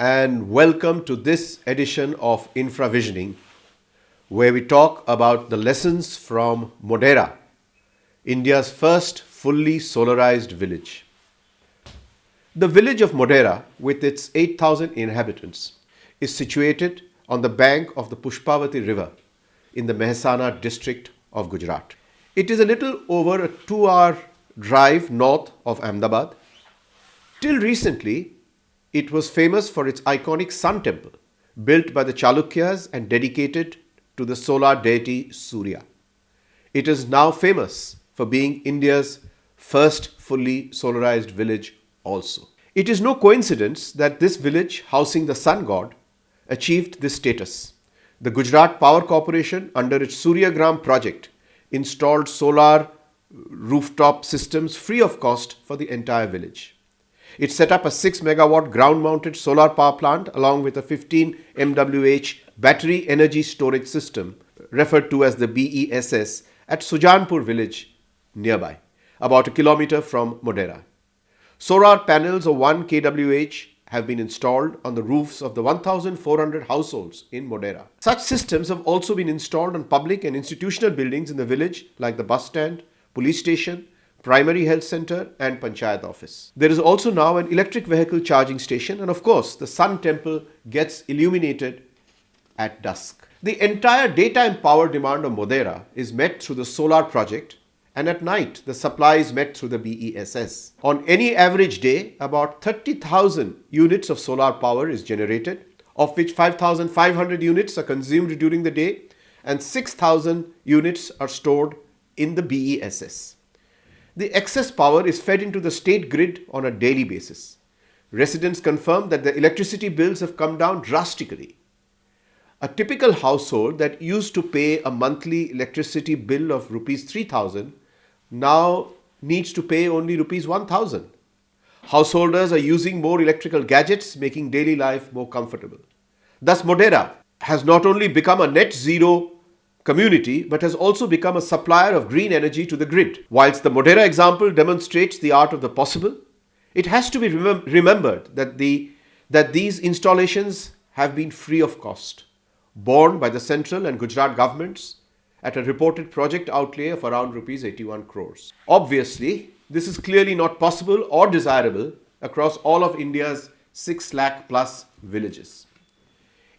and welcome to this edition of Infravisioning, where we talk about the lessons from Modhera, India's first fully solarized village. The village of Modhera, with its 8,000 inhabitants, is situated on the bank of the Pushpavati river in the Mehsana district of Gujarat. It is a little over a 2-hour drive north of Ahmedabad. Till recently, it was famous for its iconic sun temple, built by the Chalukyas and dedicated to the solar deity Surya. It is now famous for being India's first fully solarized village also. It is no coincidence that this village, housing the sun god, achieved this status. The Gujarat Power Corporation, under its Suryagram project, installed solar rooftop systems free of cost for the entire village. It set up a 6 megawatt ground mounted solar power plant along with a 15 MWh battery energy storage system, referred to as the BESS, at Sujanpur village nearby, about a kilometer from Modhera. Solar panels of 1 kWh have been installed on the roofs of the 1,400 households in Modhera. Such systems have also been installed on public and institutional buildings in the village like the bus stand, police station, primary health center and panchayat office. There is also now an electric vehicle charging station, and of course the sun temple gets illuminated at dusk. The entire daytime power demand of Modhera is met through the solar project, and at night the supply is met through the BESS. On any average day, about 30,000 units of solar power is generated, of which 5,500 units are consumed during the day and 6,000 units are stored in the BESS. The excess power is fed into the state grid on a daily basis. Residents confirm that the electricity bills have come down drastically. A typical household that used to pay a monthly electricity bill of rupees 3,000 now needs to pay only rupees 1,000. Householders are using more electrical gadgets, making daily life more comfortable. Thus, Modhera has not only become a net zero community but has also become a supplier of green energy to the grid. Whilst the Modhera example demonstrates the art of the possible, it has to be remembered that these installations have been free of cost, borne by the central and Gujarat governments at a reported project outlay of around rupees 81 crores. Obviously, this is clearly not possible or desirable across all of India's 6 lakh plus villages.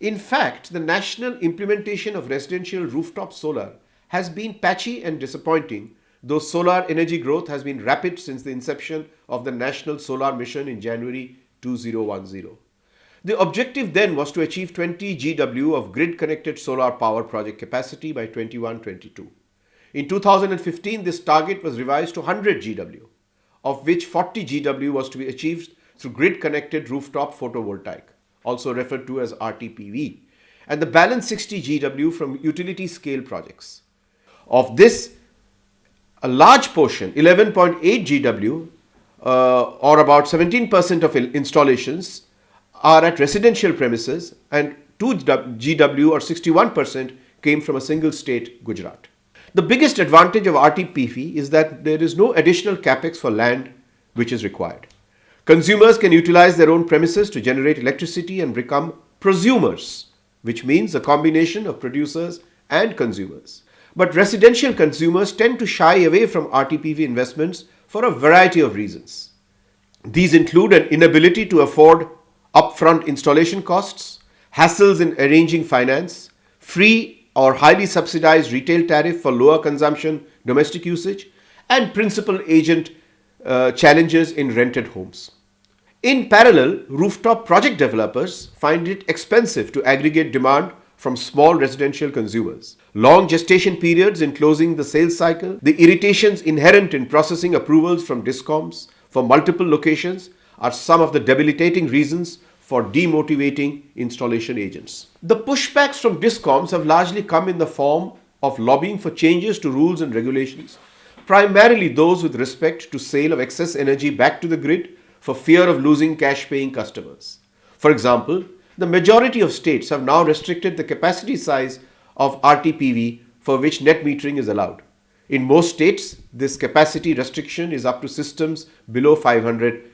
In fact, the national implementation of residential rooftop solar has been patchy and disappointing, though solar energy growth has been rapid since the inception of the National Solar Mission in January 2010. The objective then was to achieve 20 GW of grid-connected solar power project capacity by 21-22. In 2015, this target was revised to 100 GW, of which 40 GW was to be achieved through grid-connected rooftop photovoltaic, also referred to as RTPV, and the balance 60 GW from utility-scale projects. Of this, a large portion, 11.8 GW, or about 17% of installations, are at residential premises, and 2 GW or 61% came from a single state, Gujarat. The biggest advantage of RTPV is that there is no additional capex for land which is required. Consumers can utilize their own premises to generate electricity and become prosumers, which means a combination of producers and consumers. But residential consumers tend to shy away from RTPV investments for a variety of reasons. These include an inability to afford upfront installation costs, hassles in arranging finance, free or highly subsidized retail tariff for lower consumption domestic usage, and principal agent challenges in rented homes. In parallel, rooftop project developers find it expensive to aggregate demand from small residential consumers. Long gestation periods in closing the sales cycle, the irritations inherent in processing approvals from DISCOMs for multiple locations are some of the debilitating reasons for demotivating installation agents. The pushbacks from DISCOMs have largely come in the form of lobbying for changes to rules and regulations, primarily those with respect to sale of excess energy back to the grid for fear of losing cash-paying customers. For example, the majority of states have now restricted the capacity size of RTPV for which net metering is allowed. In most states, this capacity restriction is up to systems below 500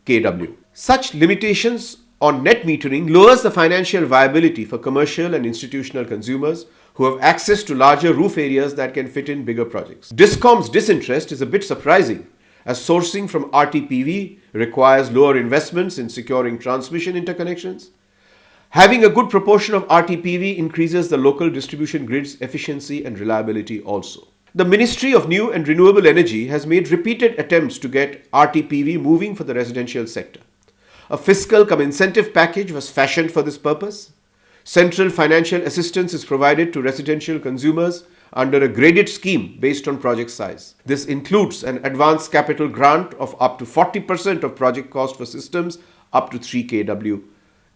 kW. Such limitations on net metering lowers the financial viability for commercial and institutional consumers who have access to larger roof areas that can fit in bigger projects. DISCOM's disinterest is a bit surprising, as sourcing from RTPV requires lower investments in securing transmission interconnections. Having a good proportion of RTPV increases the local distribution grid's efficiency and reliability also. The Ministry of New and Renewable Energy has made repeated attempts to get RTPV moving for the residential sector. A fiscal cum incentive package was fashioned for this purpose. Central financial assistance is provided to residential consumers under a graded scheme based on project size. This includes an advanced capital grant of up to 40% of project cost for systems up to 3 kW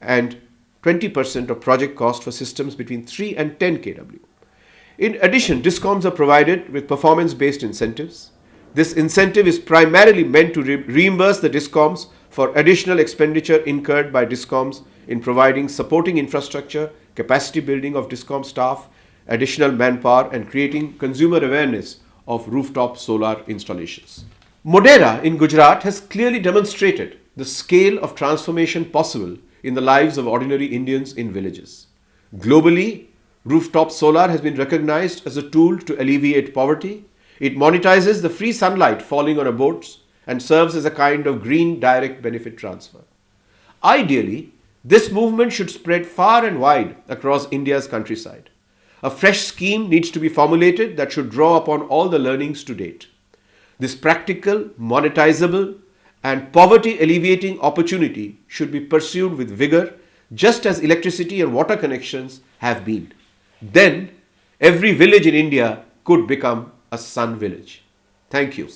and 20% of project cost for systems between 3 and 10 kW. In addition, DISCOMs are provided with performance-based incentives. This incentive is primarily meant to reimburse the DISCOMs for additional expenditure incurred by DISCOMs in providing supporting infrastructure, capacity building of DISCOM staff, additional manpower, and creating consumer awareness of rooftop solar installations. Modhera in Gujarat has clearly demonstrated the scale of transformation possible in the lives of ordinary Indians in villages. Globally, rooftop solar has been recognized as a tool to alleviate poverty. It monetizes the free sunlight falling on our boats and serves as a kind of green direct benefit transfer. Ideally, this movement should spread far and wide across India's countryside. A fresh scheme needs to be formulated that should draw upon all the learnings to date. This practical, monetizable, and poverty alleviating opportunity should be pursued with vigor, just as electricity and water connections have been. Then, every village in India could become a sun village. Thank you.